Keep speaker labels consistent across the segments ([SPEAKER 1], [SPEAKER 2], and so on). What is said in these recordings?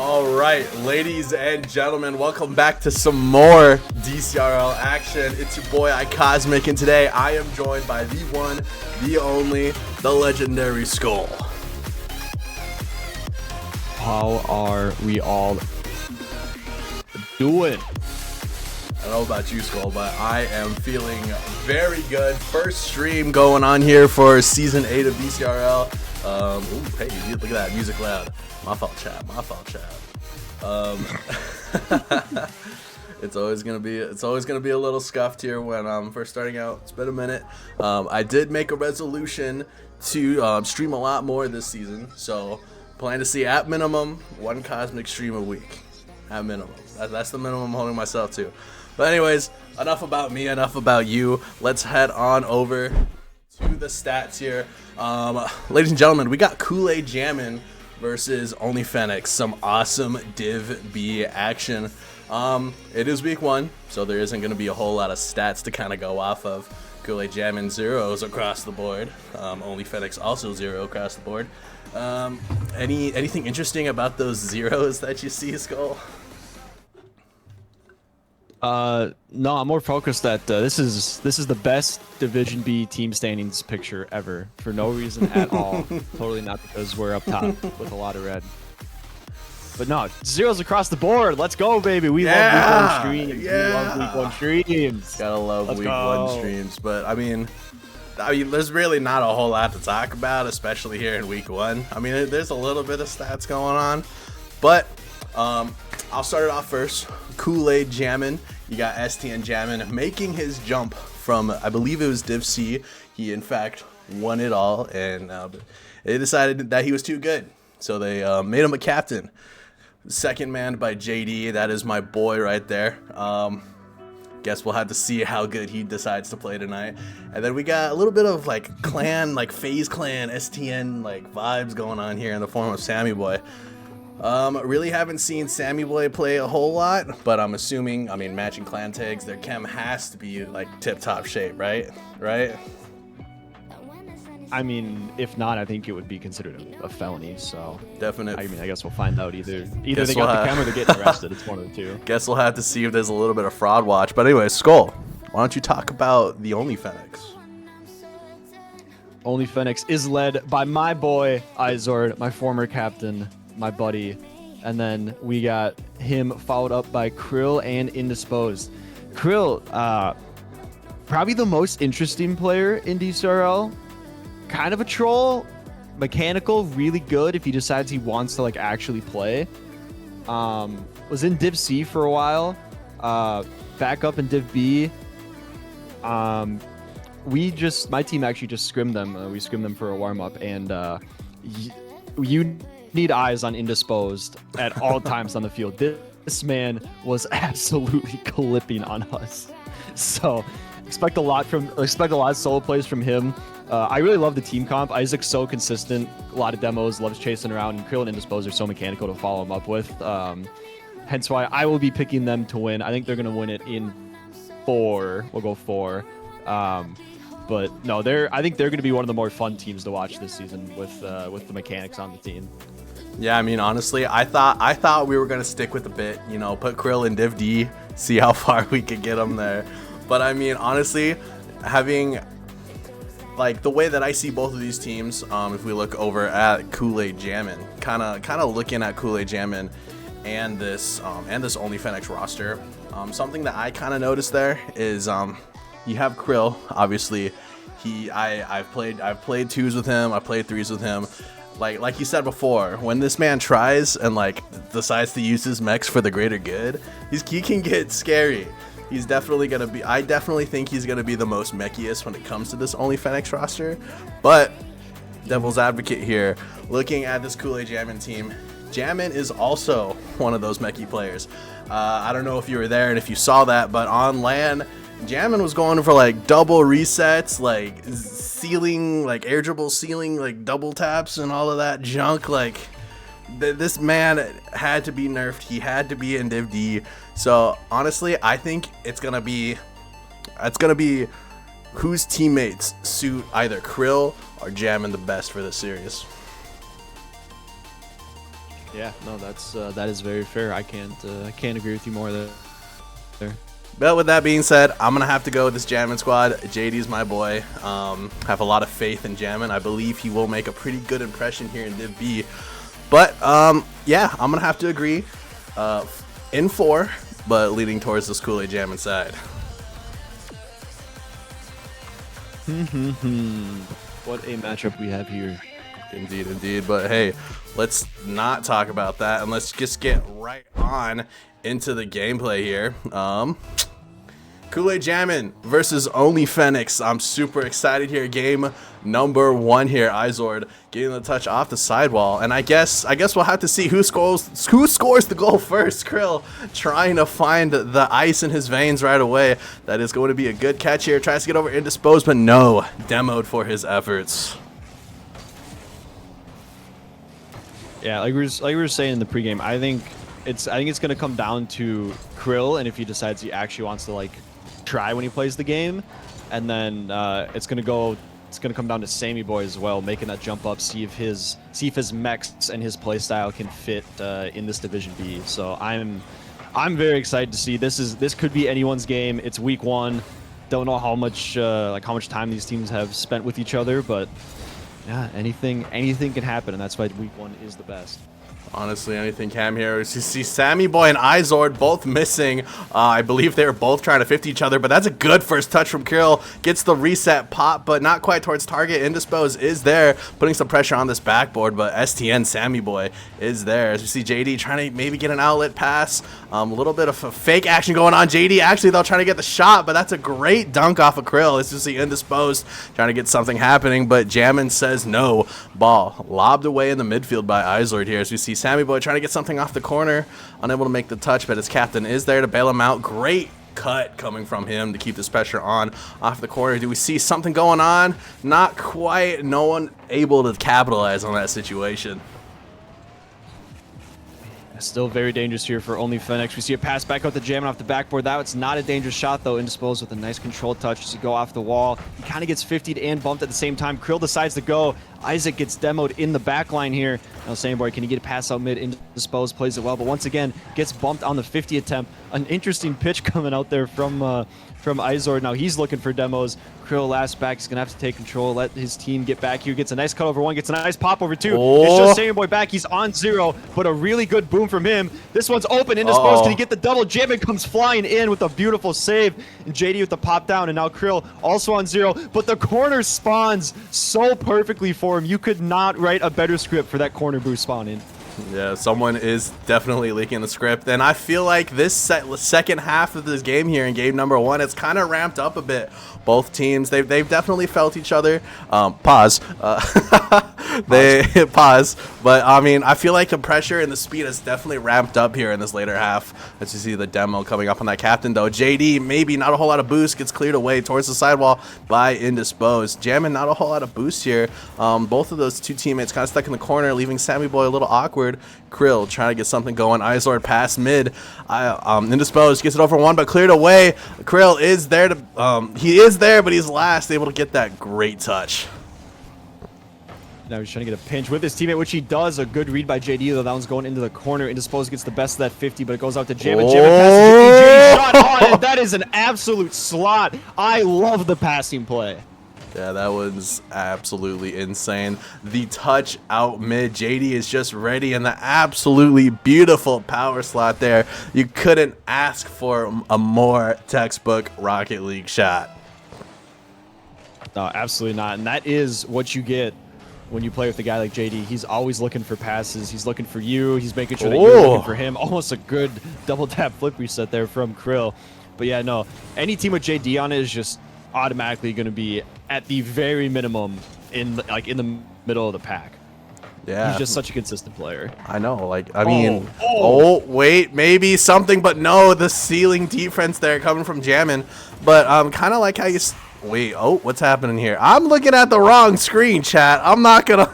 [SPEAKER 1] All right, ladies and gentlemen, welcome back to some more DCRL action. It's your boy iCosmic, and today I am joined by the one, the only, the legendary Skull.
[SPEAKER 2] How are we all doing?
[SPEAKER 1] I don't know about you, Skull, but I am feeling very good. First stream going on here for Season 8 of DCRL. Ooh, hey, look at that, music loud. My fault, chat. It's always gonna be a little scuffed here when I'm first starting out. It's been a minute. I did make a resolution to stream a lot more this season, so plan to see at minimum one Cosmic stream a week. At minimum, that's the minimum I'm holding myself to. But anyways, enough about me, enough about you. Let's head on over to the stats here. Ladies and gentlemen, we got KOOL-AID JAMIN versus ONLYFENNECS. Some awesome Div B action. It is week 1, so there isn't going to be a whole lot of stats to kind of go off of. KOOL-AID JAMIN 0s across the board. ONLYFENNECS also 0 across the board. Anything interesting about those 0s that you see, Skull?
[SPEAKER 2] No, I'm more focused that this is the best Division B team standings picture ever for no reason at all. Totally not because we're up top with a lot of red. But no, 0s across the board. Let's go, baby. We love week 1 streams.
[SPEAKER 1] Yeah.
[SPEAKER 2] We love week 1 streams.
[SPEAKER 1] Gotta love week 1 streams. But I mean, there's really not a whole lot to talk about, especially here in week 1. I mean, there's a little bit of stats going on, but I'll start it off first. KOOL-AID JAMIN. You got STN JAMIN making his jump from, I believe it was Div C. He, in fact, won it all, and they decided that he was too good. So they made him a captain. Second manned by JD. That is my boy right there. Guess we'll have to see how good he decides to play tonight. And then we got a little bit of like clan, like FaZe Clan, STN like vibes going on here in the form of Sammy Boy. Really haven't seen Sammy Boy play a whole lot, but I'm assuming, matching clan tags, their chem has to be like tip-top shape, right?
[SPEAKER 2] I mean, if not, I think it would be considered a felony, so...
[SPEAKER 1] Definitely.
[SPEAKER 2] I guess we'll find out either they got the chem or they're getting arrested. It's one of the two.
[SPEAKER 1] Guess we'll have to see if there's a little bit of fraud watch. But anyway, Skull, why don't you talk about the ONLYFENNECS?
[SPEAKER 2] ONLYFENNECS is led by my boy, Izord, my former captain, my buddy, and then we got him followed up by Krill and Indisposed. Krill, probably the most interesting player in DCRL. Kind of a troll, mechanical, really good if he decides he wants to like actually play. Was in Div C for a while, back up in Div B. My team actually just scrimmed them. We scrimmed them for a warm up, and you need eyes on Indisposed at all times on the field. This man was absolutely clipping on us. So expect a lot of solo plays from him. I really love the team comp. Isaac's so consistent, a lot of demos, loves chasing around, and Krill and Indisposed are so mechanical to follow him up with. Hence why I will be picking them to win. I think they're going to win it in 4. We'll go 4. But no, I think they're going to be one of the more fun teams to watch this season with the mechanics on the team.
[SPEAKER 1] Yeah, honestly, I thought we were gonna stick with the bit, put Krill in Div D, see how far we could get him there. But honestly, having like the way that I see both of these teams, if we look over at KOOL-AID JAMIN, kind of looking at KOOL-AID JAMIN and this ONLYFENNECS roster, something that I kind of noticed there is you have Krill, obviously. I've played 2s with him, I played 3s with him. Like you said before, when this man tries and decides to use his mechs for the greater good, he can get scary. He's definitely gonna be. I definitely think he's gonna be the most mechiest when it comes to this ONLYFENNECS roster. But devil's advocate here, looking at this KOOL-AID JAMIN team, JAMIN is also one of those mechy players. I don't know if you were there and if you saw that, but on LAN, JAMIN was going for double resets, ceiling, air dribble ceiling, double taps and all of that junk. This man had to be nerfed. He had to be in Div D. So honestly, I think it's gonna be whose teammates suit either Krill or JAMIN the best for this series.
[SPEAKER 2] Yeah, no, that is very fair. I can't agree with you more there.
[SPEAKER 1] But with that being said, I'm going to have to go with this JAMIN squad. JD's my boy. Have a lot of faith in JAMIN. I believe he will make a pretty good impression here in Div B. But, yeah, I'm going to have to agree. In 4, but leading towards this KOOL-AID JAMIN side.
[SPEAKER 2] What a matchup we have here.
[SPEAKER 1] Indeed, indeed. But hey, let's not talk about that and let's just get right on into the gameplay here. KOOL-AID JAMIN versus ONLYFENNECS. I'm super excited here. Game number 1 here. Izord getting the touch off the sidewall, and I guess we'll have to see who scores the goal first. Krill trying to find the ice in his veins right away. That is going to be a good catch here. Tries to get over indisposed, but no, demoed for his efforts.
[SPEAKER 2] Yeah, like we were saying in the pregame, I think it's going to come down to Krill, and if he decides he actually wants to like try when he plays the game, and then it's going to come down to Sammy Boy as well, making that jump up, see if his mechs and his playstyle can fit in this Division B. So I'm very excited to see. This could be anyone's game. It's week 1. Don't know how much time these teams have spent with each other, but yeah, anything can happen, and that's why week 1 is the best.
[SPEAKER 1] Honestly, anything can here. You see Sammy Boy and Izord both missing. I believe they were both trying to 50 each other, but that's a good first touch from Krill. Gets the reset pop, but not quite towards target. Indispose is there, putting some pressure on this backboard, but STN Sammy Boy is there. As we see JD trying to maybe get an outlet pass. A little bit of a fake action going on. JD actually, though, trying to get the shot, but that's a great dunk off of Krill. As you see Indisposed trying to get something happening, but JAMIN says no. Ball lobbed away in the midfield by Izord here. As we see Sammy Boy trying to get something off the corner, unable to make the touch, but his captain is there to bail him out. Great cut coming from him to keep this pressure on off the corner. Do we see something going on? Not quite. No one able to capitalize on that situation.
[SPEAKER 2] Still very dangerous here for ONLYFENNECS. We see a pass back out to JAMIN off the backboard. That's not a dangerous shot, though. Indisposed with a nice control touch as he go off the wall. He kind of gets 50'd and bumped at the same time. Krill decides to go. Isaac gets demoed in the back line here. Now, Sammy Boy, can he get a pass out mid? Indisposed plays it well, but once again, gets bumped on the 50 attempt. An interesting pitch coming out there from Izord. Now he's looking for demos. Krill last back. He's going to have to take control, let his team get back here. Gets a nice cut over 1, gets a nice pop over 2. It's just Sammy Boy back. He's on 0, but a really good boom from him. This one's open. Indisposed. Can he get the double? JAMIN comes flying in with a beautiful save. And JD with the pop down, and now Krill also on 0, but the corner spawns so perfectly for him. You could not write a better script for that corner boost spawn in.
[SPEAKER 1] Yeah, someone is definitely leaking the script, and I feel like this second half of this game here in game number 1, it's kind of ramped up a bit. Both teams, they've definitely felt each other. Pause. Pause. But I mean, I feel like the pressure and the speed has definitely ramped up here in this later half. As you see the demo coming up on that captain, though. JD, maybe not a whole lot of boost, gets cleared away towards the sidewall by Indisposed. JAMIN, not a whole lot of boost here. Both of those two teammates kind of stuck in the corner, leaving Sammy Boy a little awkward. Krill trying to get something going. Izord pass mid. Indisposed gets it over 1, but cleared away. Krill is there to. He is there, but he's last able to get that great touch.
[SPEAKER 2] Now he's trying to get a pinch with his teammate, which he does. A good read by JD, though. That one's going into the corner. Indisposed gets the best of that 50, but it goes out to JAMIN. JAMIN passes to shot on, and that is an absolute slot. I love the passing play.
[SPEAKER 1] Yeah, that was absolutely insane. The touch out mid. JD is just ready, and the absolutely beautiful power slot there. You couldn't ask for a more textbook Rocket League shot.
[SPEAKER 2] No, absolutely not. And that is what you get when you play with a guy like JD. He's always looking for passes. He's looking for you. He's making sure that you're looking for him. Almost a good double tap flip reset there from Krill. But yeah, no, any team with JD on it is just automatically going to be at the very minimum in the middle of the pack.
[SPEAKER 1] Yeah,
[SPEAKER 2] he's just such a consistent player.
[SPEAKER 1] I know. Like, I mean, wait, maybe something, but no, the ceiling defense there coming from JAMIN. But kind of like how you. Wait, what's happening here? I'm looking at the wrong screen, chat. I'm not gonna.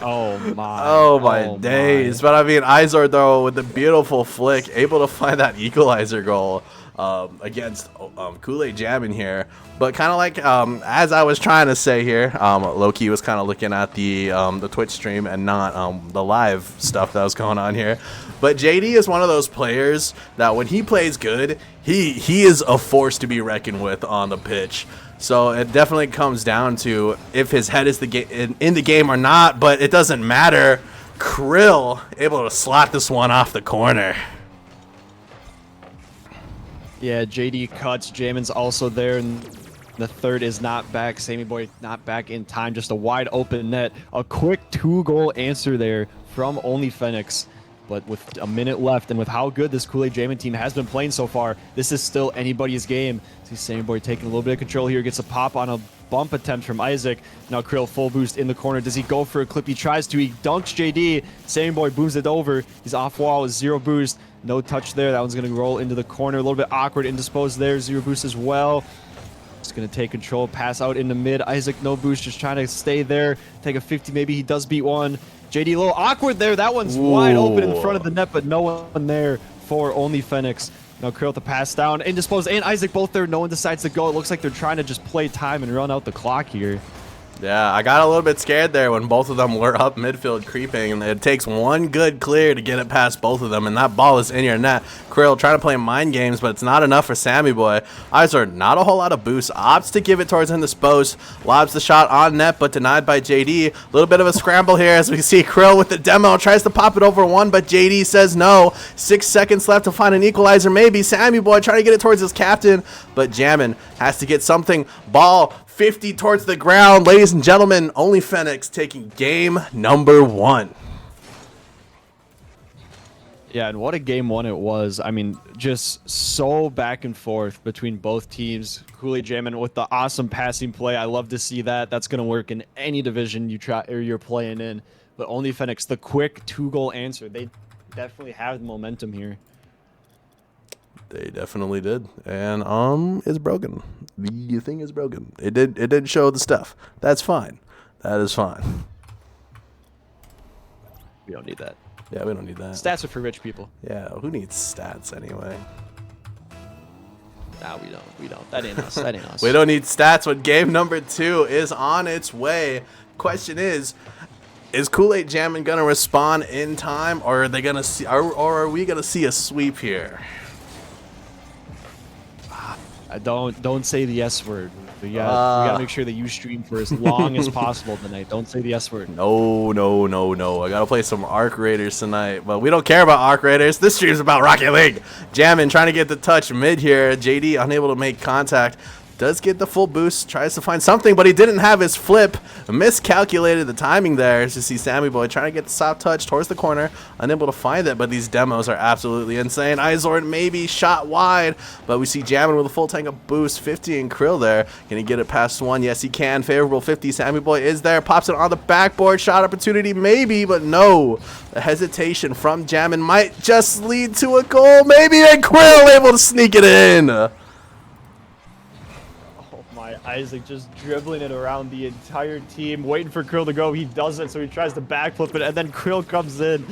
[SPEAKER 1] Oh my days. But I mean, Izord, though, with the beautiful flick, able to find that equalizer goal against Kool-Aid JAMIN here, but kind of like as I was trying to say here, low-key was kind of looking at the Twitch stream and not the live stuff that was going on here. But JD is one of those players that when he plays good, he is a force to be reckoned with on the pitch. So it definitely comes down to if his head is in the game or not, but it doesn't matter. Krill able to slot this one off the corner.
[SPEAKER 2] Yeah, JD cuts. JAMIN's also there, and the third is not back. Sammy Boy not back in time. Just a wide open net. A quick 2-goal answer there from ONLYFENNECS. But with a minute left, and with how good this Kool-Aid JAMIN team has been playing so far, this is still anybody's game. See Sammy Boy taking a little bit of control here. Gets a pop on a bump attempt from Isaac. Now Krill full boost in the corner. Does he go for a clip? He tries to. He dunks JD. Sammy Boy booms it over. He's off wall with 0 boost. No touch there. That one's going to roll into the corner. A little bit awkward. Indisposed there. 0 boost as well. Just going to take control. Pass out into mid. Isaac no boost. Just trying to stay there. Take a 50 maybe. He does beat one. JD a little awkward there. That one's wide open in front of the net, but no one there for ONLYFENNECS. Now Krill with the pass down. Indisposed and Isaac both there. No one decides to go. It looks like they're trying to just play time and run out the clock here.
[SPEAKER 1] Yeah, I got a little bit scared there when both of them were up midfield creeping, and it takes one good clear to get it past both of them, and that ball is in your net. Krill trying to play mind games, but it's not enough for Sammy Boy. Izor, not a whole lot of boost, opts to give it towards Indisposed, lobs the shot on net, but denied by JD. A little bit of a scramble here as we see Krill with the demo, tries to pop it over one, but JD says no. 6 seconds left to find an equalizer, maybe. Sammy Boy trying to get it towards his captain, but JAMIN has to get something. Ball 50 towards the ground. Ladies and gentlemen, ONLYFENNECS taking game number 1.
[SPEAKER 2] Yeah, and what a game 1 it was. I mean, just so back and forth between both teams. Kool-Aid JAMIN with the awesome passing play. I love to see that. That's going to work in any division you're playing in. But ONLYFENNECS, the quick 2-goal answer. They definitely have the momentum here.
[SPEAKER 1] They definitely did, and it's broken. The thing is broken. It did show the stuff. That's fine. That is fine.
[SPEAKER 2] We don't need that.
[SPEAKER 1] Yeah, we don't need that.
[SPEAKER 2] Stats are for rich people.
[SPEAKER 1] Yeah, who needs stats anyway?
[SPEAKER 2] Nah, we don't. That ain't us. That ain't us.
[SPEAKER 1] We don't need stats when game number 2 is on its way. Question is Kool-Aid JAMIN gonna respond in time, or are they gonna see, or are we gonna see a sweep here?
[SPEAKER 2] Don't say the S word. We gotta make sure that you stream for as long as possible tonight. Don't say the S word.
[SPEAKER 1] No. I gotta play some Arc Raiders tonight, but we don't care about Arc Raiders. This stream's about Rocket League. JAMIN trying to get the touch mid here. JD unable to make contact. Does get the full boost, tries to find something, but he didn't have his flip. Miscalculated the timing there. As you see Sammy Boy trying to get the soft touch towards the corner, unable to find it, but these demos are absolutely insane. Izor maybe shot wide, but we see JAMIN with a full tank of boost. 50 and Krill there. Can he get it past one? Yes, he can. Favorable 50. Sammy Boy is there, pops it on the backboard. Shot opportunity maybe, but no. The hesitation from JAMIN might just lead to a goal, maybe, and Krill able to sneak it in.
[SPEAKER 2] Isaac just dribbling it around the entire team, waiting for Krill to go. He doesn't, so he tries to backflip it, and then Krill comes in.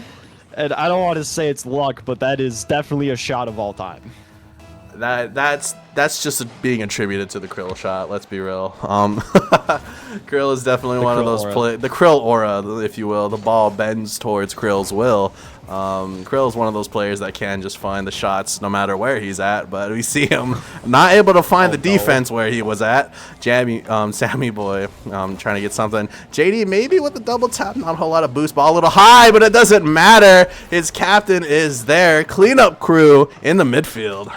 [SPEAKER 2] And I don't want to say it's luck, but that is definitely a shot of all time.
[SPEAKER 1] That's just being attributed to the Krill shot. Let's be real. Krill is definitely one of those the Krill aura, if you will. The ball bends towards Krill's will. Krill is one of those players that can just find the shots no matter where he's at, but we see him not able to find the defense where he was at. Sammy Boy trying to get something. JD maybe with the double tap, not a whole lot of boost, ball a little high, but it doesn't matter. His captain is there. Cleanup crew in the midfield.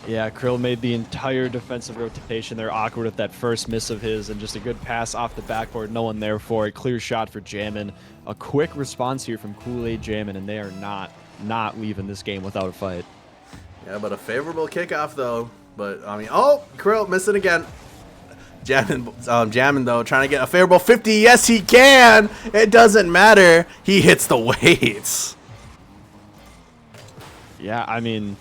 [SPEAKER 2] Yeah, Krill made the entire defensive rotation. They're awkward with that first miss of his, and just a good pass off the backboard. No one there for it. Clear shot for JAMIN. A quick response here from Kool-Aid JAMIN, and they are not leaving this game without a fight.
[SPEAKER 1] Yeah, but a favorable kickoff though. But I mean, oh, Krill missing again. JAMIN though, trying to get a favorable 50. Yes, he can. It doesn't matter. He hits the weights.
[SPEAKER 2] Yeah, I mean,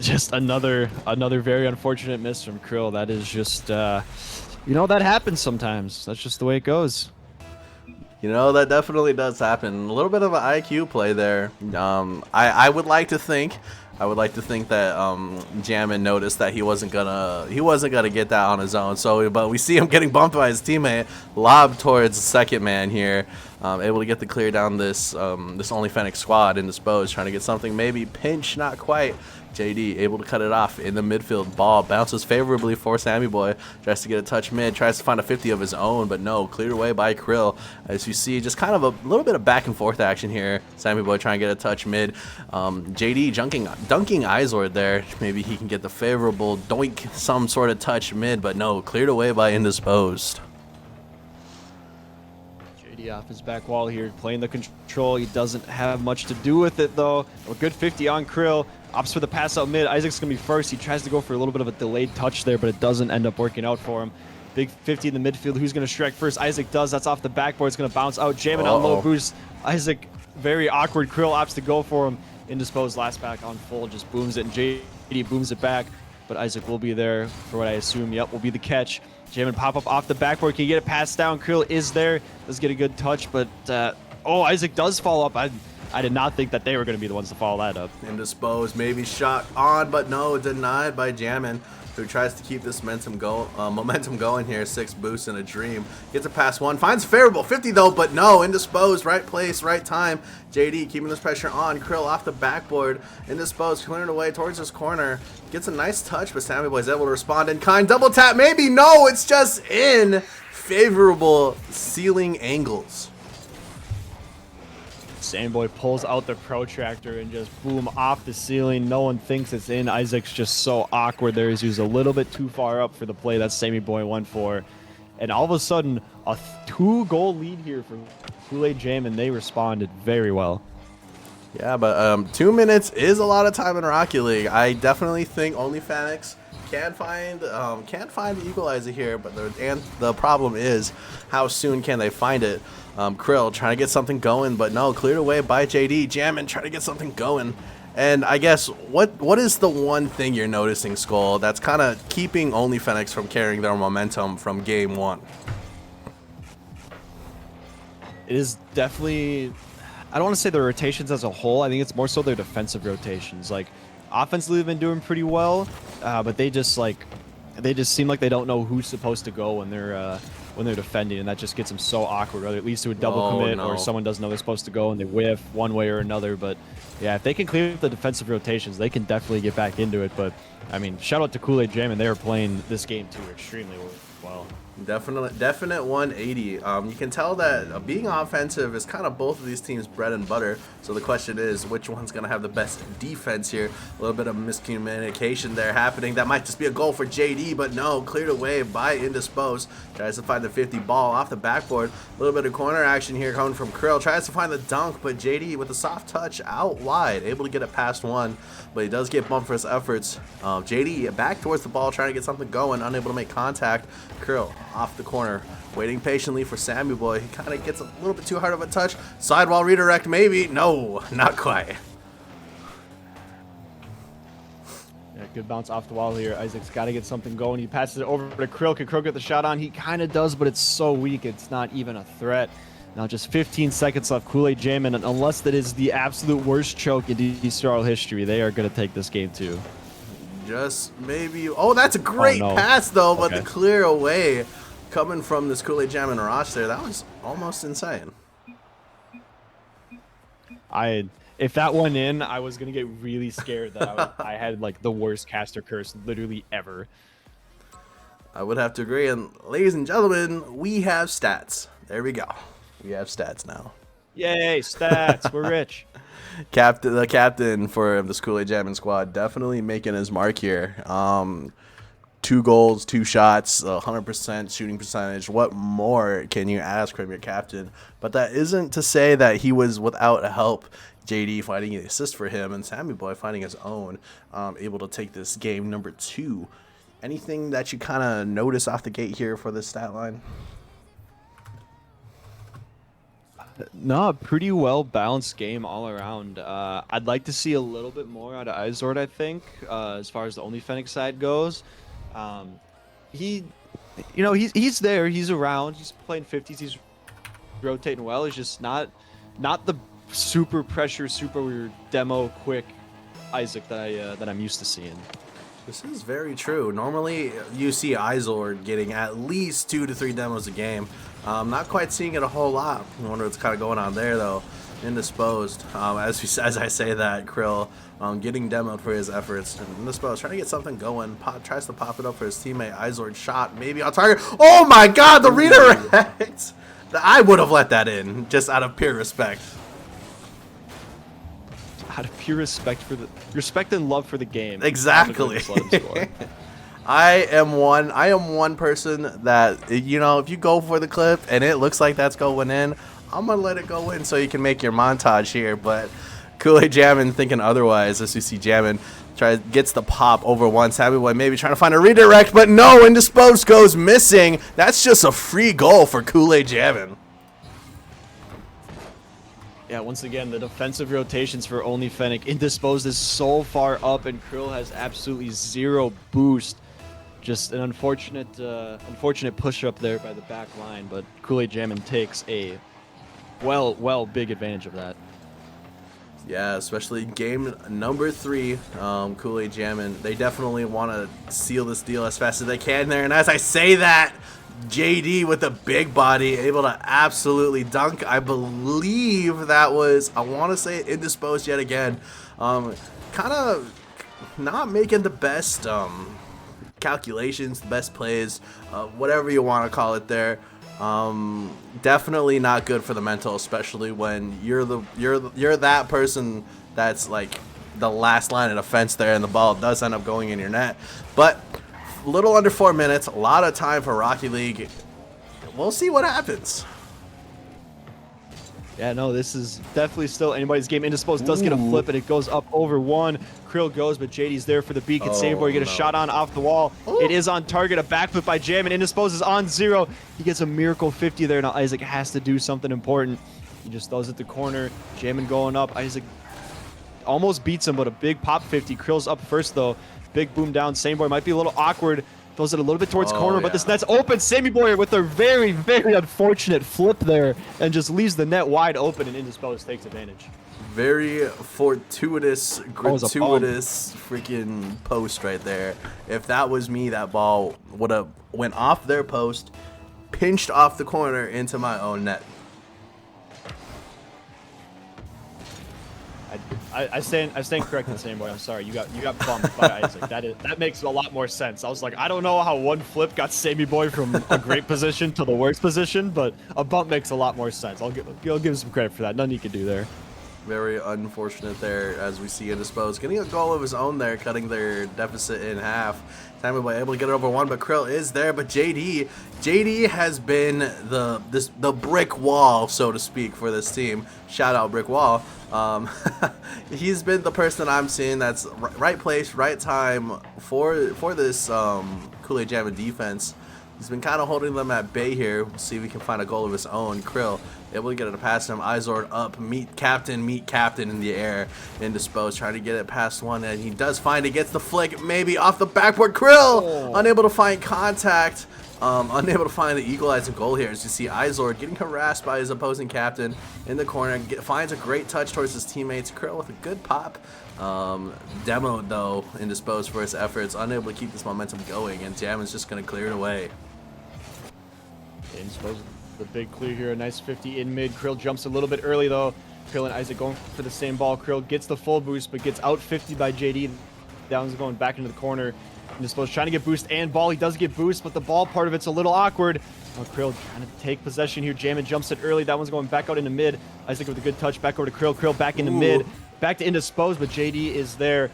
[SPEAKER 2] just another very unfortunate miss from Krill. That is just, you know, that happens sometimes. That's just the way it goes.
[SPEAKER 1] You know, that definitely does happen. A little bit of an IQ play there. I would like to think I would like to think that JAMIN noticed that he wasn't gonna get that on his own. So, but we see him getting bumped by his teammate, lob towards the second man here, able to get the clear down this this ONLYFENNECS squad in Dispose, trying to get something maybe pinch, not quite. JD able to cut it off in the midfield. Ball bounces favorably for Sammy Boy. Tries to get a touch mid. Tries to find a 50 of his own, but no. Cleared away by Krill. As you see, just kind of a little bit of back and forth action here. Sammy Boy trying to get a touch mid. JD dunking Izord there. Maybe he can get the favorable doink, some sort of touch mid, but no. Cleared away by Indisposed.
[SPEAKER 2] Off his back wall here, playing the control. He doesn't have much to do with it though. A good 50 on Krill. Opts for the pass out mid. Isaac's gonna be first. He tries to go for a little bit of a delayed touch there, but it doesn't end up working out for him. Big 50 in the midfield. Who's gonna strike first? Isaac does. That's off the backboard. It's gonna bounce out. JAMIN on low boost. Isaac very awkward. Krill opts to go for him. Indisposed last back on full. Just booms it, and JD booms it back. But Isaac will be there for what I assume, yep, will be the catch. JAMIN pop up off the backboard. Can you get it passed down? Krill is there. Does get a good touch, but oh, Isaac does follow up. I did not think that they were going to be the ones to follow that up.
[SPEAKER 1] Indisposed, maybe shot on, but no, denied by JAMIN, who tries to keep this momentum going here. 6 boosts in a dream. Gets a pass one, finds a favorable 50 though, but no. Indisposed, right place, right time. JD keeping this pressure on. Krill off the backboard. Indisposed, clearing away towards his corner. Gets a nice touch, but Sammy Boy's able to respond in kind. Double tap, maybe. No, it's just in. Favorable ceiling angles.
[SPEAKER 2] Sammy Boy pulls out the protractor and just boom off the ceiling. No one thinks it's in. Isaac's just so awkward there. He was a little bit too far up for the play that Sammy Boy went for. And all of a sudden, a 2-goal lead here for KOOL-AID JAMIN. They responded very well.
[SPEAKER 1] Yeah, but 2 minutes is a lot of time in Rocket League. I definitely think ONLYFENNECS can find the equalizer here, but the problem is how soon can they find it. Krill trying to get something going, but no, cleared away by JD. JAMIN trying to get something going. And I guess what is the one thing you're noticing, Skull, that's kind of keeping ONLYFENNECS from carrying their momentum from game 1?
[SPEAKER 2] It is definitely, I don't want to say the rotations as a whole. I think it's more so their defensive rotations. Like, offensively, they've been doing pretty well, but they just seem like they don't know who's supposed to go when they're defending, and that just gets them so awkward. Whether it leads to a double commit or someone doesn't know they're supposed to go and they whiff one way or another. But yeah, if they can clear up the defensive rotations, they can definitely get back into it. But I mean, shout out to KOOL-AID JAMIN. They are playing this game too extremely well. Definite 180.
[SPEAKER 1] You can tell that being offensive is kind of both of these teams' bread and butter. So the question is, which one's going to have the best defense here? A little bit of miscommunication there happening. That might just be a goal for JD, but no, cleared away by Indisposed. Tries to find the 50 ball off the backboard. A little bit of corner action here coming from Krill. Tries to find the dunk, but JD with a soft touch out wide, able to get it past one, but he does get bumped for his efforts. JD back towards the ball, trying to get something going, unable to make contact. Krill off the corner, waiting patiently for Sammy Boy. He kind of gets a little bit too hard of a touch. Sidewall redirect, maybe. No, not quite.
[SPEAKER 2] Yeah, good bounce off the wall here. Isaac's got to get something going. He passes it over to Krill. Can Krill get the shot on? He kind of does, but it's so weak. It's not even a threat. Now just 15 seconds left. KOOL-AID JAMIN, and unless that is the absolute worst choke in DCRL history, they are going to take this game too.
[SPEAKER 1] Just maybe. Oh, that's a great pass though, but the clear away coming from this KOOL-AID JAMIN rush there, that was almost insane.
[SPEAKER 2] If that went in, I was gonna get really scared that I had like the worst caster curse literally ever.
[SPEAKER 1] I would have to agree. And ladies and gentlemen, we have stats. There we go. We have stats now.
[SPEAKER 2] Yay, stats! We're rich.
[SPEAKER 1] The captain for this KOOL-AID JAMIN squad definitely making his mark here. 2 goals, 2 shots, 100% shooting percentage. What more can you ask from your captain? But that isn't to say that he was without help. JD finding an assist for him, and Sammy Boy finding his own, able to take this game number 2. Anything that you kind of notice off the gate here for this stat line?
[SPEAKER 2] No, pretty well balanced game all around. I'd like to see a little bit more out of Izord, I think, as far as the ONLYFENNECS side goes. He's there, he's around, he's playing 50s, he's rotating well. He's just not the super pressure, super demo quick Isaac that I'm used to seeing.
[SPEAKER 1] This is very true. Normally, you see Izord getting at least 2 to 3 demos a game. Not quite seeing it a whole lot. I wonder what's kind of going on there, though. Indisposed. As I say that, Krill getting demoed for his efforts. And Indisposed trying to get something going. Tries to pop it up for his teammate. Izord shot maybe on target. Oh my God, the redirect! I would have let that in, just out of pure respect.
[SPEAKER 2] Out of pure respect for the respect and love for the game.
[SPEAKER 1] Exactly. I am one person that, you know, if you go for the clip and it looks like that's going in, I'm gonna let it go in so you can make your montage here. But KOOL-AID JAMIN thinking otherwise. As you see JAMIN gets the pop over one. Sammy Boy maybe trying to find a redirect, but no, Indisposed goes missing. That's just a free goal for KOOL-AID JAMIN.
[SPEAKER 2] Yeah, once again, the defensive rotations for ONLYFENNECS. Indisposed is so far up, and Krill has absolutely zero boost. Just an unfortunate push up there by the back line, but KOOL-AID JAMIN takes a big advantage of that.
[SPEAKER 1] Yeah, especially game number 3, KOOL-AID JAMIN. They definitely want to seal this deal as fast as they can there. And as I say that, JD with a big body, able to absolutely dunk. I believe that was, I want to say, Indisposed yet again. Kind of not making the best calculations, the best plays, whatever you want to call it there. Definitely not good for the mental, especially when you're that person that's like the last line of defense there, and the ball does end up going in your net. But a little under 4 minutes, a lot of time for Rocky League. We'll see what happens.
[SPEAKER 2] Yeah, no, this is definitely still anybody's game. Indisposed does get a flip, and it goes up over one. Krill goes, but JD's there for the beacon. Sameboy get a shot on off the wall. It is on target. A backflip by JAMIN. Indisposed is on 0. He gets a miracle 50 there. Now Isaac has to do something important. He just throws it the corner. JAMIN going up. Isaac almost beats him, but a big pop 50. Krill's up first, though. Big boom down. Sameboy might be a little awkward. Throws it a little bit towards corner, but this net's open. Sammy Boy with a very, very unfortunate flip there and just leaves the net wide open, and Indisposed takes advantage.
[SPEAKER 1] Very fortuitous, gratuitous freaking post right there. If that was me, that ball would have went off their post, pinched off the corner into my own net.
[SPEAKER 2] I stand corrected, Sammy Boy. I'm sorry, you got bumped by Isaac. That makes a lot more sense. I was like, I don't know how one flip got Sammy Boy from a great position to the worst position, but a bump makes a lot more sense. I'll give him some credit for that. Nothing he could do there.
[SPEAKER 1] Very unfortunate there, as we see Indisposed getting a goal of his own there, cutting their deficit in half. Sammy Boy able to get it over one, but Krill is there. But JD has been the brick wall, so to speak, for this team. Shout out brick wall. He's been the person that I'm seeing that's right place, right time for this KOOL-AID JAMIN defense. He's been kind of holding them at bay here. We'll see if he can find a goal of his own. Krill able to get it past him. Izord up, meet captain in the air. Indisposed trying to get it past one, and he does find it. Gets the flick, maybe off the backboard. Krill unable to find contact. Unable to find the equalizing goal here. As you see Izord getting harassed by his opposing captain in the corner. Finds a great touch towards his teammates. Krill with a good pop. Demoed though, Indisposed for his efforts. Unable to keep this momentum going, and JAMIN's just going to clear it away.
[SPEAKER 2] Indisposed, the big clear here. A nice 50 in mid. Krill jumps a little bit early though. Krill and Isaac going for the same ball. Krill gets the full boost, but gets out 50 by JD. Down's going back into the corner. Indisposed trying to get boost and ball. He does get boost, but the ball part of it's a little awkward. Krill trying to take possession here. JAMIN jumps it early. That one's going back out into mid. Isaac with a good touch back over to Krill. Krill back into mid. Back to Indisposed, but JD is there.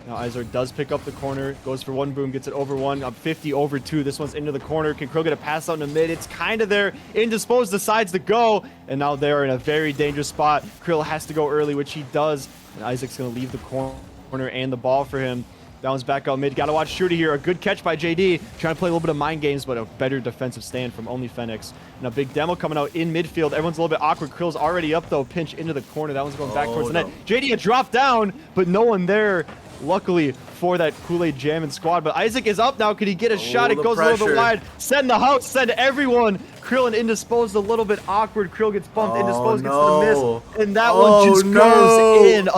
[SPEAKER 2] Now Izord does pick up the corner. Goes for one boom. Gets it over one. Up 50 over 2. This one's into the corner. Can Krill get a pass out in the mid? It's kind of there. Indisposed decides to go. And now they're in a very dangerous spot. Krill has to go early, which he does. And Isaac's going to leave the corner and the ball for him. That one's back out mid. Got to watch Shooter here. A good catch by JD. Trying to play a little bit of mind games, but a better defensive stand from ONLYFENNECS. And a big demo coming out in midfield. Everyone's a little bit awkward. Krill's already up, though. Pinch into the corner. That one's going back towards the net. JD had dropped down, but no one there, luckily, for that KOOL-AID JAMIN squad. But Isaac is up now. Could he get a shot? It goes a little bit wide. Send the house. Send everyone. Krill and Indisposed a little bit awkward. Krill gets bumped. Indisposed gets the miss. And that one just goes in.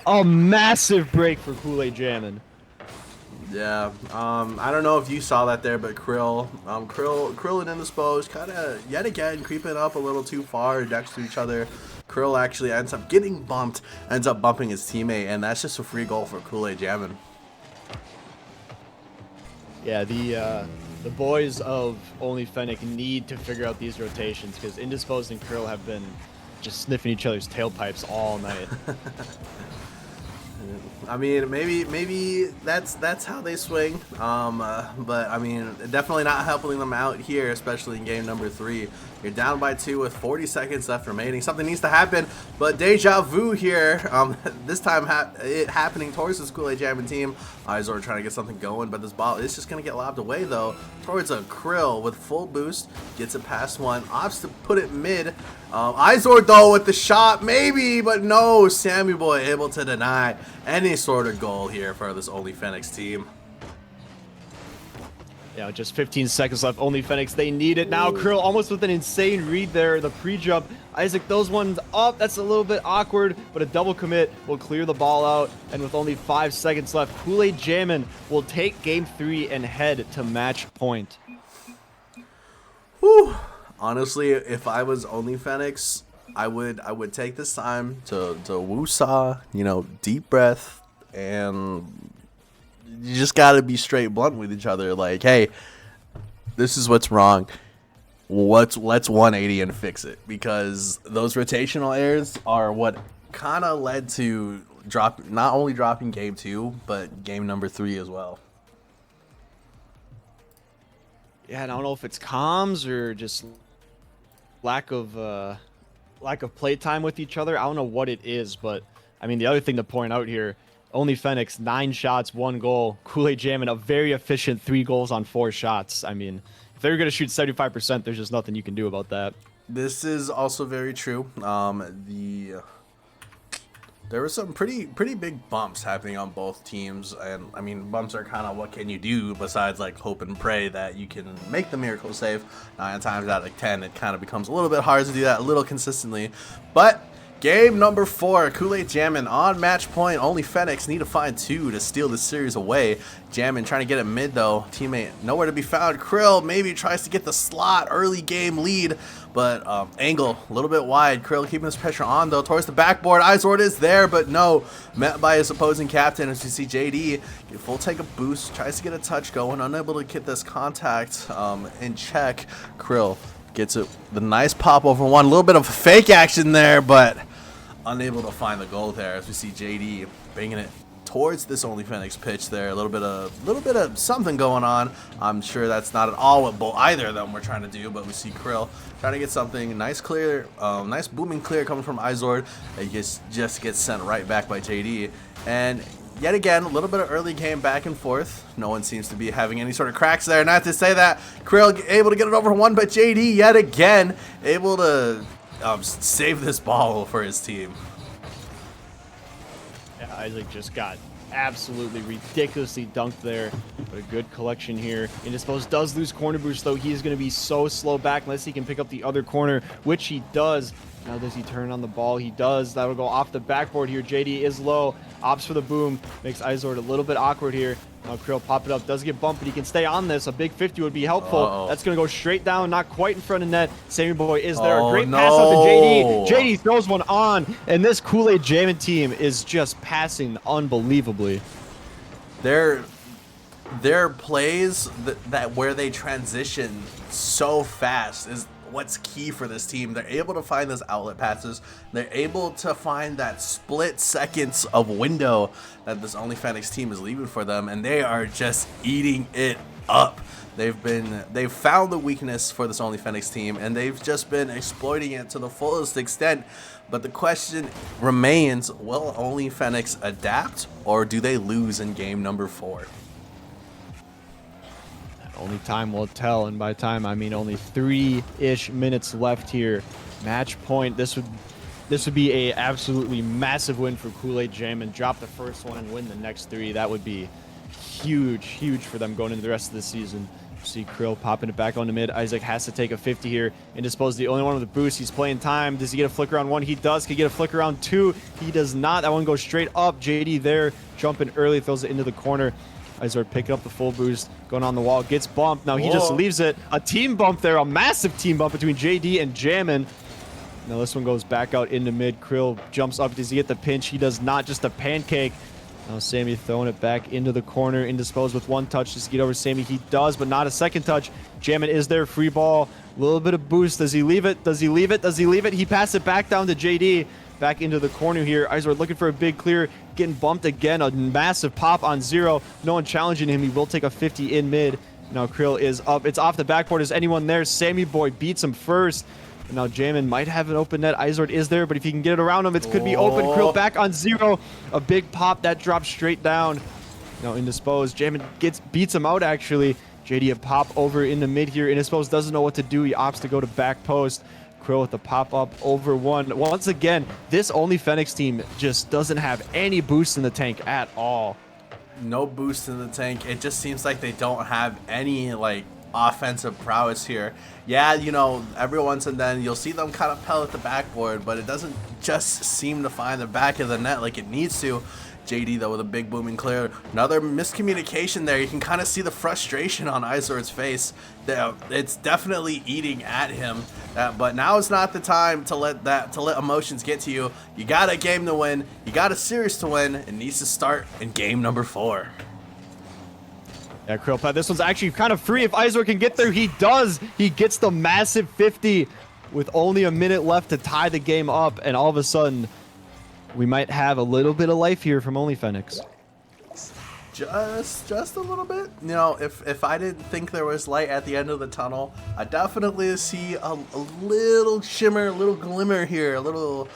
[SPEAKER 2] A massive break for Kool-Aid Jammin.
[SPEAKER 1] Yeah, I don't know if you saw that there, but Krill and Indisposed kind of yet again creeping up a little too far next to each other. Krill actually ends up getting bumped, ends up bumping his teammate, and that's just a free goal for Kool-Aid Jammin.
[SPEAKER 2] Yeah, the boys of ONLYFENNECS need to figure out these rotations because Indisposed and Krill have been just sniffing each other's tailpipes all night.
[SPEAKER 1] I mean, maybe that's how they swing. But I mean, definitely not helping them out here, especially in game number 3. You're down by 2 with 40 seconds left remaining. Something needs to happen, but deja vu here. This time it happening towards this Kool-Aid Jammin team. Izor trying to get something going, but this ball is just gonna get lobbed away though towards a Krill with full boost. Gets it past one, opts to put it mid. Izor though with the shot, maybe, but no. Sammy Boy able to deny any sort of goal here for this ONLYFENNECS team.
[SPEAKER 2] Yeah, just 15 seconds left. ONLYFENNECS, they need it now. Krill almost with an insane read there. The pre-jump. Isaac, those ones up. That's a little bit awkward, but a double commit will clear the ball out. And with only 5 seconds left, Kool-Aid Jammin will take game 3 and head to match point.
[SPEAKER 1] Whew. Honestly, if I was ONLYFENNECS, I would take this time to woo-saw, you know, deep breath, and you just gotta be straight blunt with each other. Like, hey, this is what's wrong. Let's 180 and fix it, because those rotational errors are what kind of led to not only dropping game 2, but game number 3 as well.
[SPEAKER 2] Yeah, and I don't know if it's comms or just lack of playtime with each other. I don't know what it is, but I mean, the other thing to point out here, ONLYFENNECS 9 shots, 1 goal. Kool-Aid Jammin a very efficient 3 goals on 4 shots. I mean, if they're gonna shoot 75%, there's just nothing you can do about that.
[SPEAKER 1] This is also very true. There were some pretty big bumps happening on both teams, and I mean, bumps are kind of what can you do besides like hope and pray that you can make the miracle save. 9 times out of 10, it kind of becomes a little bit hard to do that a little consistently. But game number 4, Kool-Aid Jammin on match point. ONLYFENNECS need to find 2 to steal the series away. Jammin trying to get it mid though. Teammate nowhere to be found. Krill maybe tries to get the slot early game lead, but angle a little bit wide. Krill keeping his pressure on though towards the backboard. Izord is there, but no. Met by his opposing captain as you see JD get full take a boost. Tries to get a touch going. Unable to get this contact in check. Krill gets it, the nice pop over one. A little bit of fake action there, but unable to find the goal there as we see JD bringing it towards this ONLYFENNECS pitch there. A little bit of something going on. I'm sure that's not at all what either of them were trying to do, but we see Krill trying to get something nice, clear, nice booming clear coming from Izord. It just gets sent right back by JD. And yet again, a little bit of early game back and forth. No one seems to be having any sort of cracks there. Not to say that Krill able to get it over one, but JD yet again able to save this ball for his team.
[SPEAKER 2] Yeah, Isaac just got absolutely ridiculously dunked there, but a good collection here. Indisposed does lose corner boost though. He is going to be so slow back unless he can pick up the other corner, which he does. Now does he turn on the ball? He does. That'll go off the backboard here. JD is low, opts for the boom, makes Izord a little bit awkward here. Now Krill pop it up, does get bumped, but he can stay on this. A big 50 would be helpful. That's going to go straight down, not quite in front of net. Sammy Boy is there. A great pass out to JD. JD throws one on, and this Kool-Aid Jammin team is just passing unbelievably.
[SPEAKER 1] Their plays that where they transition so fast is what's key for this team. They're able to find those outlet passes. They're able to find that split seconds of window that this ONLYFENNECS team is leaving for them, and they are just eating it up. They've found the weakness for this ONLYFENNECS team, and they've just been exploiting it to the fullest extent. But the question remains, will ONLYFENNECS adapt, or do they lose in game number 4?
[SPEAKER 2] Only time will tell, and by time I mean only 3-ish minutes left here. Match point. This would be a absolutely massive win for Kool-Aid Jammin. Drop the first one and win the next 3. That would be huge for them going into the rest of the season. See Krill popping it back onto mid. Isaac has to take a 50 here. Indisposed, the only one with the boost. He's playing time. Does he get a flicker on 1? He does. Can he get a flicker on 2? He does not. That one goes straight up. JD there, jumping early, throws it into the corner. Izord picking up the full boost, going on the wall, gets bumped. Now he just leaves it. A team bump there, a massive team bump between JD and JAMIN. Now this one goes back out into mid. Krill jumps up. Does he get the pinch? He does not. Just a pancake. Now Sammy throwing it back into the corner. Indisposed with 1 touch. Just get over Sammy. He does, but not a second touch. JAMIN is there. Free ball. A little bit of boost. Does he leave it? Does he leave it? Does he leave it? He passed it back down to JD. Back into the corner here. Izord looking for a big clear. Getting bumped again. A massive pop on 0. No one challenging him. He will take a 50 in mid. Now Krill is up. It's off the backboard. Is anyone there? Sammy boy beats him first. And now JAMIN might have an open net. Izord is there, but if he can get it around him, it could be open. Krill back on 0. A big pop that drops straight down. Now Indisposed. JAMIN beats him out actually. JD a pop over in the mid here. Indisposed doesn't know what to do. He opts to go to back post. Krill with the pop up over 1. Once again, this ONLYFENNECS team just doesn't have any boost in the tank at all.
[SPEAKER 1] No boost in the tank. It just seems like they don't have any like offensive prowess here. Yeah, you know, every once and then you'll see them kind of pellet the backboard, but it doesn't just seem to find the back of the net like it needs to. JD though with a big booming clear. Another miscommunication there. You can kind of see the frustration on Izord's face. It's definitely eating at him. But now is not the time to let emotions get to you. You got a game to win. You got a series to win. It needs to start in game number 4.
[SPEAKER 2] Yeah, Krill, this one's actually kind of free. If Izord can get there, he does. He gets the massive 50 with only a minute left to tie the game up, and all of a sudden, we might have a little bit of life here from ONLYFENNECS.
[SPEAKER 1] Just a little bit. You know, if I didn't think there was light at the end of the tunnel, I definitely see a little shimmer, a little glimmer here, a little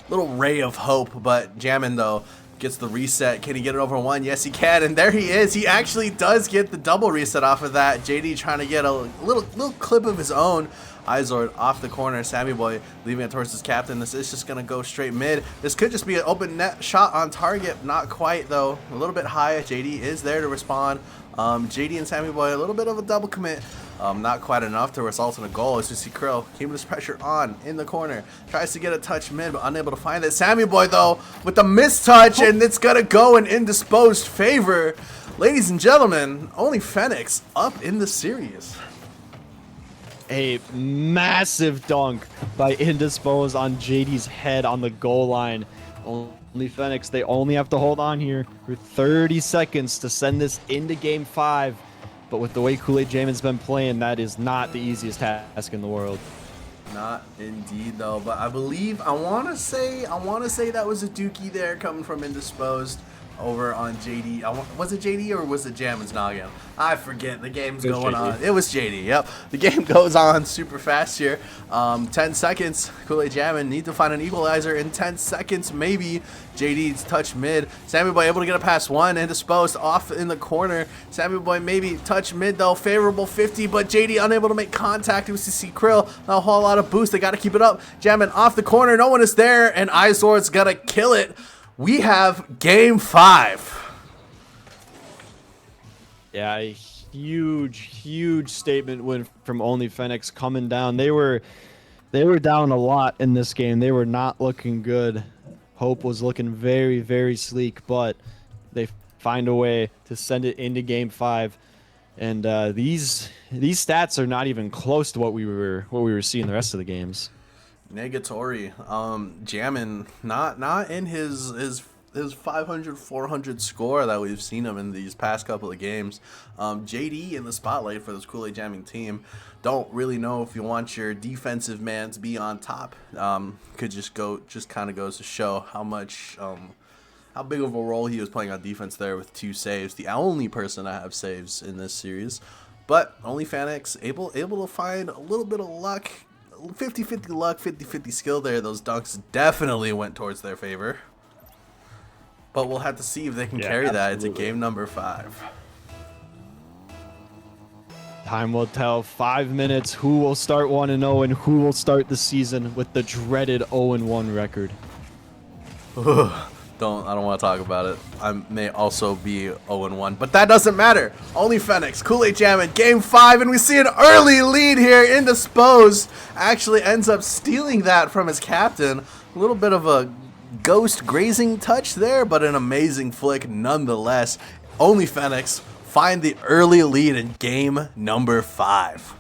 [SPEAKER 1] ray of hope. But JAMIN though gets the reset. Can he get it over 1? Yes, he can, and there he is. He actually does get the double reset off of that. JD trying to get a little clip of his own. Izord off the corner. Sammy boy leaving it towards his captain. This is just gonna go straight mid. This could just be an open net shot on target. Not quite though. A little bit high. JD is there to respond. JD and Sammy boy a little bit of a double commit. Not quite enough to result in a goal. As you see Krill keeping his pressure on in the corner. Tries to get a touch mid, but unable to find it. Sammy boy though with the mistouch, and it's gonna go in Indisposed favor. Ladies and gentlemen, ONLYFENNECS up in the series.
[SPEAKER 2] A massive dunk by Indisposed on JD's head on the goal line. ONLYFENNECS, they only have to hold on here for 30 seconds to send this into game 5. But with the way KOOL-AID JAMIN's been playing, that is not the easiest task in the world.
[SPEAKER 1] Not indeed though, but I believe I want to say that was a dookie there coming from Indisposed over on JD. Was it JD or was it JAMIN's noggin? I forget. The game's going on. It was JD. Yep. The game goes on super fast here. 10 seconds. KOOL-AID JAMIN need to find an equalizer in 10 seconds. Maybe JD's touch mid. Sammy boy able to get a pass 1. Indisposed off in the corner. Sammy boy maybe touch mid though. Favorable 50, but JD unable to make contact. We see Krill. Not a whole lot of boost. They got to keep it up. JAMIN off the corner. No one is there, and Izord's gonna kill it. We have game 5.
[SPEAKER 2] Yeah, a huge statement win from ONLYFENNECS coming down. They were down a lot in this game. They were not looking good. Hope was looking very sleek, but they find a way to send it into game 5. And these stats are not even close to what we were seeing the rest of the games. Negatory.
[SPEAKER 1] JAMIN not in his 500-400 score that we've seen him in these past couple of games. JD in the spotlight for this KOOL-AID JAMIN team. Don't really know if you want your defensive man to be on top. Just kind of goes to show how much how big of a role he was playing on defense there with 2 saves. The only person to have saves in this series. But ONLYFENNECS able to find a little bit of luck. 50-50 luck, 50-50 skill there. Those dunks definitely went towards their favor. But we'll have to see if they can carry that into game number 5.
[SPEAKER 2] Time will tell. 5 minutes. Who will start 1-0 and who will start the season with the dreaded 0-1 record?
[SPEAKER 1] I don't want to talk about it. I may also be 0-1, but that doesn't matter. ONLYFENNECS, Kool-AID JAMIN, game 5, and we see an early lead here. Indisposed actually ends up stealing that from his captain. A little bit of a ghost grazing touch there, but an amazing flick nonetheless. ONLYFENNECS find the early lead in game number 5.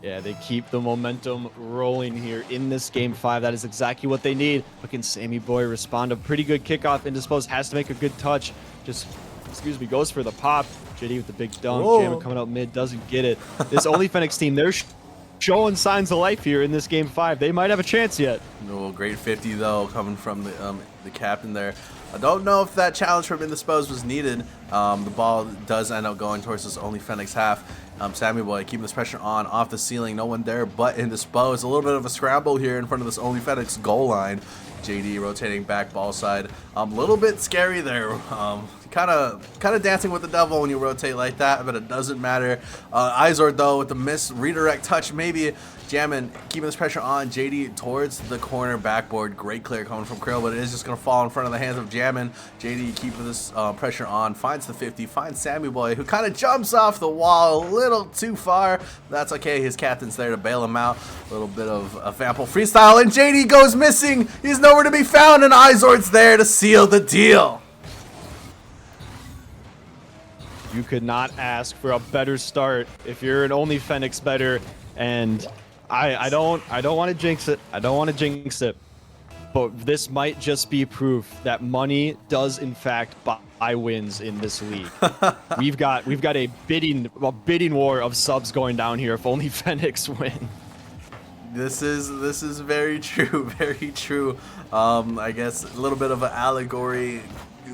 [SPEAKER 2] Yeah, they keep the momentum rolling here in this game 5. That is exactly what they need. But can Sammy Boy respond? A pretty good kickoff. Indisposed has to make a good touch. Just, excuse me, goes for the pop. JD with the big dunk. JAMIN coming out mid, doesn't get it. This ONLYFENNECS team, they're showing signs of life here in this game 5. They might have a chance yet.
[SPEAKER 1] No, great 50 though, coming from the captain there. I don't know if that challenge from Indisposed was needed. The ball does end up going towards this ONLYFENNECS half. Sammy Boy keeping this pressure on off the ceiling. No one there but Indisposed. A little bit of a scramble here in front of this ONLYFENNECS goal line. JD rotating back ball side. A little bit scary there. Kind of dancing with the devil when you rotate like that, but it doesn't matter. Izord though with the miss redirect touch, maybe. JAMIN keeping this pressure on JD towards the corner backboard. Great clear coming from Krill, but it is just going to fall in front of the hands of JAMIN. JD keeping this pressure on, finds the 50, finds Sammy Boy, who kind of jumps off the wall a little too far. That's okay, his captain's there to bail him out. A little bit of a Vample freestyle, and JD goes missing. He's nowhere to be found, and Izord's there to seal the deal.
[SPEAKER 2] You could not ask for a better start if you're an ONLYFENNECS better, and I don't want to jinx it. I don't want to jinx it. But this might just be proof that money does in fact buy wins in this league. we've got a bidding war of subs going down here if ONLYFENNECS win.
[SPEAKER 1] This is very true, very true. I guess a little bit of an allegory,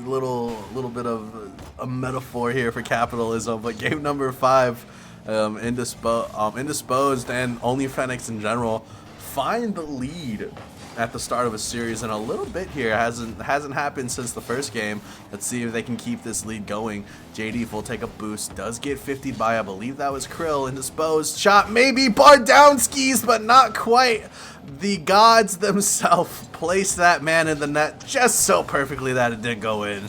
[SPEAKER 1] little bit of a metaphor here for capitalism. But game number 5, Indisposed and ONLYFENNECS in general find the lead at the start of a series, and a little bit here hasn't happened since the first game. Let's see if they can keep this lead going. JD will take a boost, does get 50'd by, I believe that was Krill. Indisposed shot, maybe barred down skis, but not quite. The gods themselves placed that man in the net just so perfectly that it didn't go in.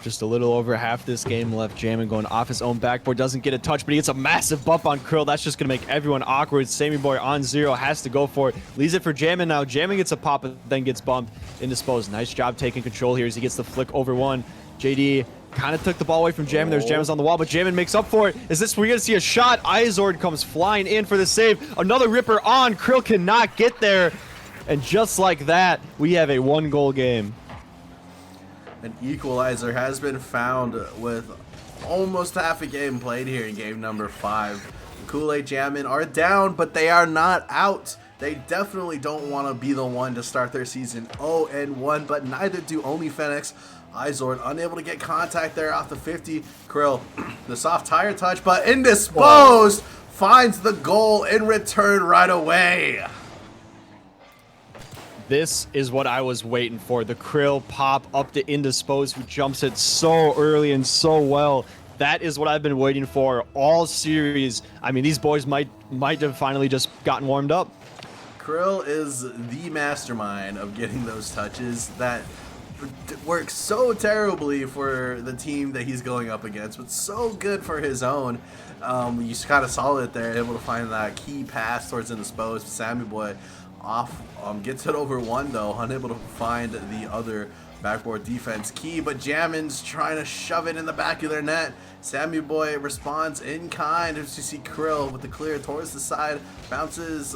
[SPEAKER 2] Just a little over half this game left. JAMIN going off his own backboard, doesn't get a touch, but he gets a massive bump on Krill. That's just gonna make everyone awkward. Sammy Boy on 0, has to go for it. Leaves it for JAMIN now. JAMIN gets a pop, but then gets bumped. Indisposed. Nice job taking control here as he gets the flick over one. JD kind of took the ball away from JAMIN. There's JAMIN's on the wall, but JAMIN makes up for it. Is this we're gonna see a shot? Izord comes flying in for the save. Another ripper on. Krill cannot get there, and just like that, we have a 1-goal game.
[SPEAKER 1] An equalizer has been found with almost half a game played here in game number 5. The Kool-AID JAMIN are down, but they are not out. They definitely don't want to be the one to start their season 0-1, but neither do ONLYFENNECS. Izord unable to get contact there off the 50. Krill, the soft tire touch, but Indisposed finds the goal in return right away.
[SPEAKER 2] This is what I was waiting for. The Krill pop up to Indisposed, who jumps it so early and so well. That is what I've been waiting for all series. I mean, these boys might have finally just gotten warmed up.
[SPEAKER 1] Krill is the mastermind of getting those touches that work so terribly for the team that he's going up against, but so good for his own. You just kind of saw it there, able to find that key pass towards Indisposed. Sammy Boy off, gets it over one though, unable to find the other backboard defense key, but JAMIN's trying to shove it in the back of their net. Sammy Boy responds in kind as you see Krill with the clear towards the side, bounces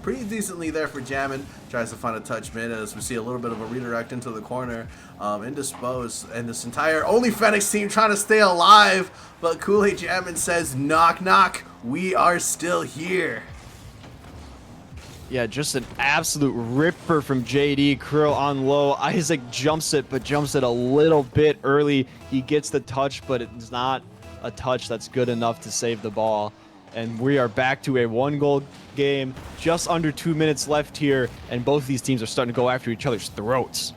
[SPEAKER 1] pretty decently there for JAMIN, tries to find a touch mid as we see a little bit of a redirect into the corner. Indisposed and this entire ONLYFENNECS team trying to stay alive, but Kool-AID JAMIN says knock knock, we are still here.
[SPEAKER 2] Yeah, just an absolute ripper from JD. Krill on low. Isaac jumps it, but jumps it a little bit early. He gets the touch, but it's not a touch that's good enough to save the ball. And we are back to a 1-goal game. Just under 2 minutes left here, and both of these teams are starting to go after each other's throats.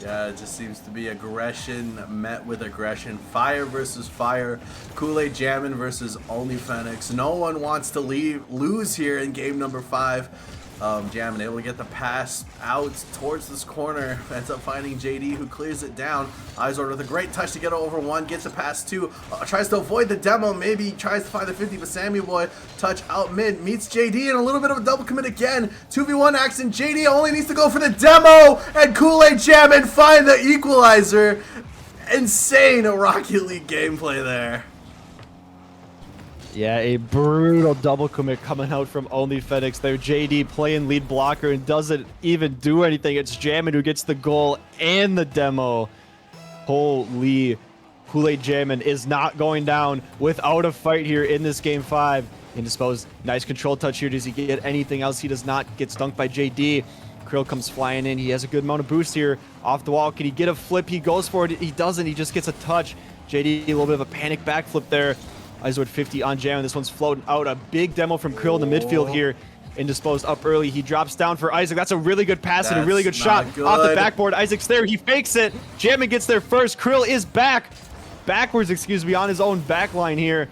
[SPEAKER 1] Yeah, it just seems to be aggression met with aggression. Fire versus fire. Kool-AID JAMIN versus ONLYFENNECS. No one wants to lose here in game number 5. JAMIN able to get the pass out towards this corner. Ends up finding JD, who clears it down. Izord with a great touch to get over one. Gets a pass two. Tries to avoid the demo. Maybe tries to find the 50, but Sammy Boy touch out mid. Meets JD and a little bit of a double commit again. 2v1 action. JD only needs to go for the demo. And Kool-Aid JAMIN find the equalizer. Insane Rocket League gameplay there.
[SPEAKER 2] Yeah, a brutal double commit coming out from ONLYFENNECS there. JD playing lead blocker and doesn't even do anything. It's JAMIN who gets the goal and the demo. Holy, Kool-Aid JAMIN is not going down without a fight here in this game 5. Indisposed, nice control touch here. Does he get anything else? He does not. Get stunked by JD. Krill comes flying in. He has a good amount of boost here off the wall. Can he get a flip? He goes for it. He doesn't. He just gets a touch. JD, a little bit of a panic backflip there. Izord 50 on JAMIN. This one's floating out. A big demo from Krill in the midfield here. Indisposed up early. He drops down for Isaac. That's a really good pass and a really good shot off the backboard. Isaac's there. He fakes it. JAMIN gets there first. Krill is backwards, excuse me, on his own back line here.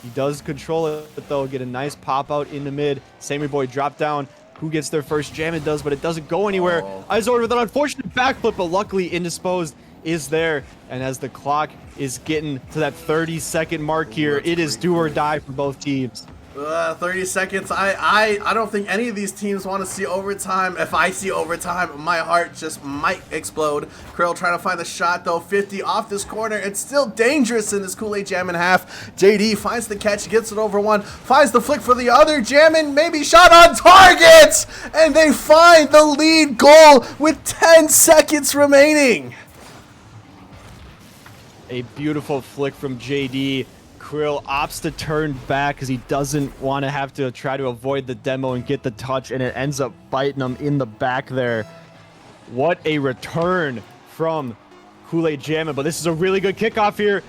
[SPEAKER 2] He does control it though. Get a nice pop out in the mid. Sammy Boy drop down. Who gets there first? JAMIN does, but it doesn't go anywhere. Izord with an unfortunate backflip, but luckily Indisposed is there. And as the clock is getting to that 30-second mark here, it is do or die for both teams.
[SPEAKER 1] 30 seconds. I don't think any of these teams want to see overtime. If I see overtime, my heart just might explode. Krill trying to find the shot though. 50 off this corner. It's still dangerous in this Kool-Aid JAMIN half. JD finds the catch, gets it over one, finds the flick for the other. JAMIN maybe shot on target, and they find the lead goal with 10 seconds remaining.
[SPEAKER 2] A beautiful flick from JD. Krill opts to turn back because he doesn't want to have to try to avoid the demo and get the touch, and it ends up biting him in the back there. What a return from Kool-Aid JAMIN, but this is a really good kickoff here.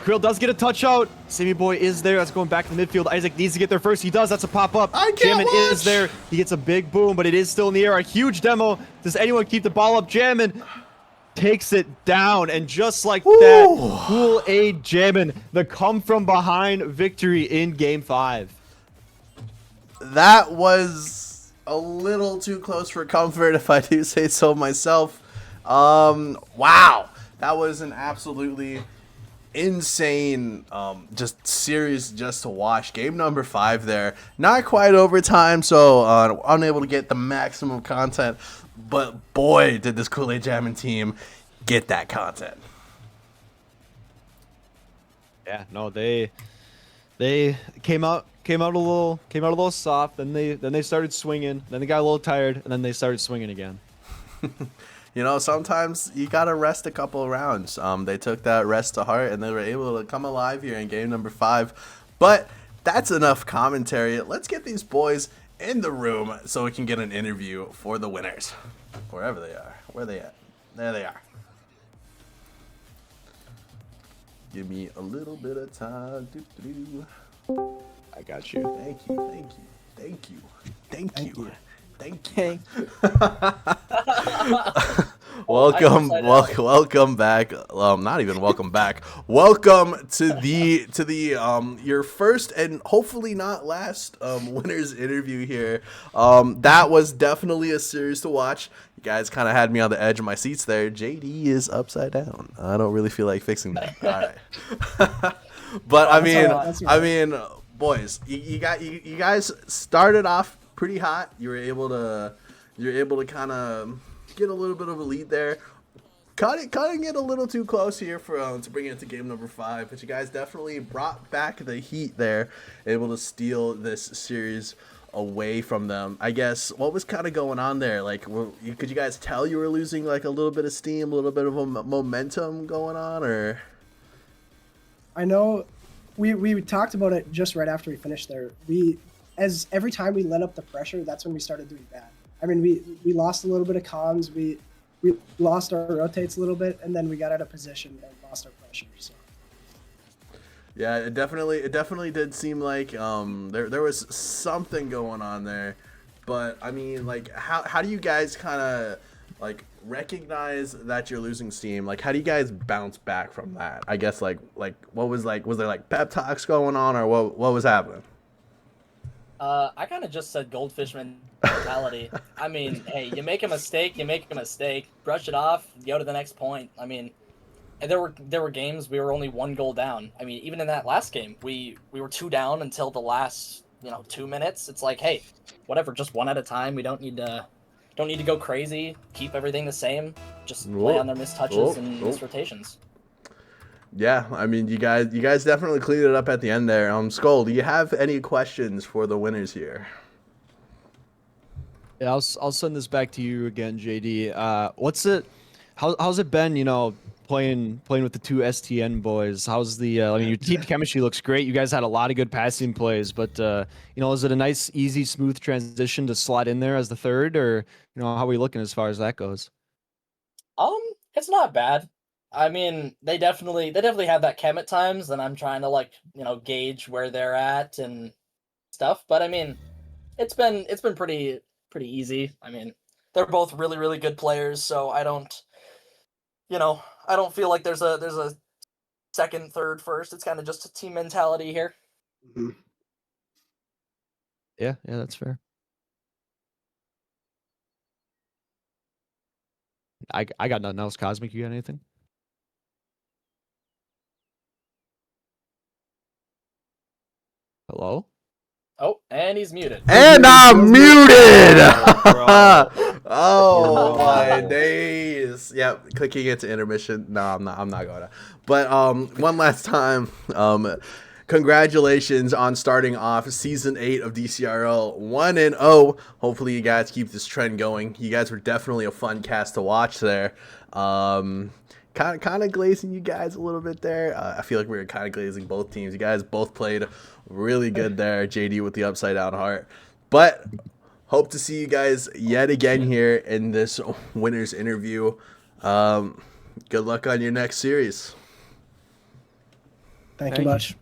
[SPEAKER 2] Krill does get a touch out. Sammy Boy is there. That's going back to the midfield. Isaac needs to get there first. He does. That's a pop-up. JAMIN is there. He gets a big boom, but it is still in the air. A huge demo. Does anyone keep the ball up? JAMIN takes it down, and just like that, Kool-Aid JAMIN, the come from behind victory in game 5.
[SPEAKER 1] That was a little too close for comfort, if I do say so myself. Wow, that was an absolutely insane just series just to watch. Game number 5 there, not quite overtime, so unable to get the maximum content. But boy, did this Kool-Aid JAMIN team get that content.
[SPEAKER 2] Yeah, no, they came out a little soft. Then they started swinging. Then they got a little tired, and then they started swinging again.
[SPEAKER 1] You know, sometimes you gotta rest a couple of rounds. They took that rest to heart, and they were able to come alive here in game number 5. But that's enough commentary. Let's get these boys in the room so we can get an interview for the winners. Wherever they are. Where are they at? There they are. Give me a little bit of time.
[SPEAKER 2] I got you.
[SPEAKER 1] Thank you. Thank you. Thank you. Thank you. Thank you. Welcome back. Not even welcome back. Welcome to the your first and hopefully not last winners interview here. That was definitely a series to watch. You guys kind of had me on the edge of my seats there. JD is upside down. I don't really feel like fixing that. All right. But I mean, boys, you guys started off pretty hot. You were able to kind of get a little bit of a lead there. Cutting it a little too close here for to bring it to game number 5. But you guys definitely brought back the heat there, able to steal this series away from them. I guess what was kind of going on there? Like, could you guys tell you were losing like a little bit of steam, a little bit of a momentum going on, or?
[SPEAKER 3] I know we talked about it just right after we finished there. As every time we let up the pressure, that's when we started doing bad. I mean, we lost a little bit of comms, we lost our rotates a little bit, and then we got out of position and lost our pressure. So.
[SPEAKER 1] Yeah, it definitely did seem like there was something going on there, but I mean, like, how do you guys kind of like recognize that you're losing steam? Like, how do you guys bounce back from that? I guess like what was there like pep talks going on, or what was happening?
[SPEAKER 4] I kind of just said goldfish mentality. I mean, hey, you make a mistake, you make a mistake, brush it off, go to the next point. I mean, and there were games we were only 1 goal down. I mean, even in that last game, we were 2 down until the last 2 minutes. It's like, hey, whatever, just one at a time. We don't need to go crazy. Keep everything the same. Just play on their missed touches and missed rotations.
[SPEAKER 1] Yeah, I mean, you guys definitely cleaned it up at the end there. Skull, do you have any questions for the winners here?
[SPEAKER 2] Yeah, I'll send this back to you again, JD. How's it been, playing with the two STN boys? How's the I mean, your team chemistry looks great. You guys had a lot of good passing plays, but is it a nice, easy, smooth transition to slot in there as the third, or how are we looking as far as that goes?
[SPEAKER 4] It's not bad. I mean, they definitely have that chem at times, and I'm trying to gauge where they're at and stuff. But I mean, it's been pretty easy. I mean, they're both really, really good players, so I don't feel like there's a second, third, first. It's kind of just a team mentality here.
[SPEAKER 3] Mm-hmm.
[SPEAKER 2] Yeah, that's fair. I got nothing else. Cosmic, you got anything? Hello?
[SPEAKER 4] Oh, and he's muted.
[SPEAKER 1] And I'm muted! Oh, my days. Yep, clicking into intermission. No, I'm not going to. But one last time, congratulations on starting off Season 8 of DCRL 1-0. Hopefully you guys keep this trend going. You guys were definitely a fun cast to watch there. Kind of glazing you guys a little bit there. I feel like we were kind of glazing both teams. You guys both played really good there. JD with the upside down heart. But hope to see you guys yet again here in this winner's interview. Good luck on your next series.
[SPEAKER 3] Thank you much.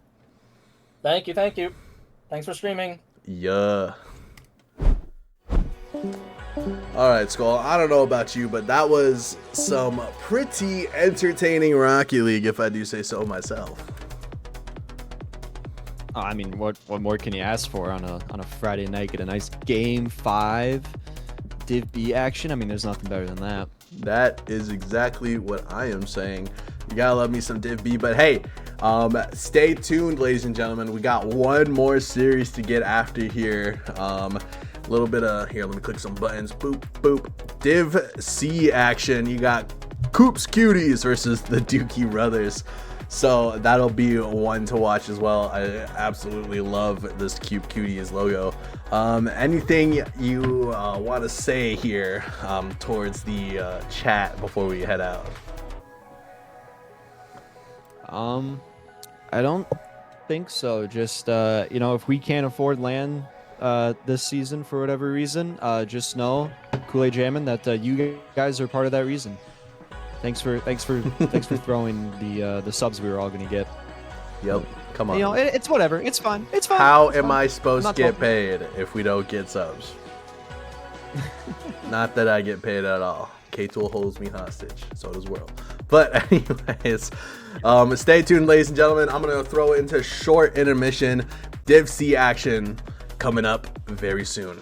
[SPEAKER 4] Thank you. Thanks for streaming.
[SPEAKER 1] Yeah. All right, Skull, I don't know about you, but that was some pretty entertaining Rocket League, if I do say so myself.
[SPEAKER 2] I mean, what more can you ask for on a Friday night? Get a nice Game 5 Div B action. I mean, there's nothing better than that.
[SPEAKER 1] That is exactly what I am saying. You gotta love me some Div B, but hey, stay tuned, ladies and gentlemen. We got one more series to get after here. A little bit of here. Let me click some buttons. Boop boop. Div C action. You got Coops Cuties versus the Dookie Brothers. So that'll be one to watch as well. I absolutely love this Cube Cuties logo. Anything you want to say here towards the chat before we head out?
[SPEAKER 2] I don't think so. Just if we can't afford land this season for whatever reason, just know, KOOL-AID JAMIN, that you guys are part of that reason. Thanks for throwing the subs we were all gonna get.
[SPEAKER 1] Yep. Come on.
[SPEAKER 2] It's whatever. It's fine. It's fine.
[SPEAKER 1] How
[SPEAKER 2] it's
[SPEAKER 1] am
[SPEAKER 2] fine.
[SPEAKER 1] I supposed to get paid if we don't get subs? Not that I get paid at all. K-Tool holds me hostage. So does World. But anyways, stay tuned, ladies and gentlemen. I'm gonna throw it into short intermission. Div C action coming up very soon.